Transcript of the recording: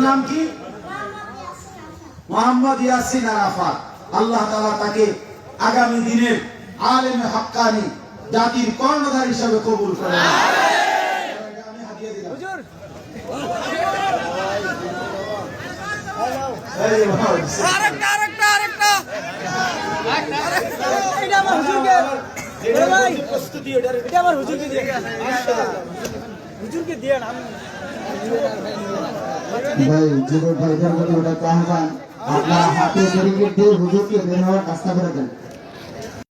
নাম কি? মোহাম্মদ ইয়াসিন আরাফাত। আল্লাহ তাআলা তাকে আগামী দিনের আলেমে হাক্কানি, জাতির কর্ণধার হিসেবে কবুল করেন। আমি হাদিয়া দিলাম। হুজুর আরেকটা এটা আমার হুজুরকে ভাই প্রস্তুতি, এটা আমার হুজুরকে দিয়ে হুজুরকে দিয়ে না ভাই যুবক ভাইদের মধ্যে ওটা আহ্বান, আপনারা হাতে তরিকে দিয়ে হুজুরকে বের হওয়ার রাস্তা করে দেন।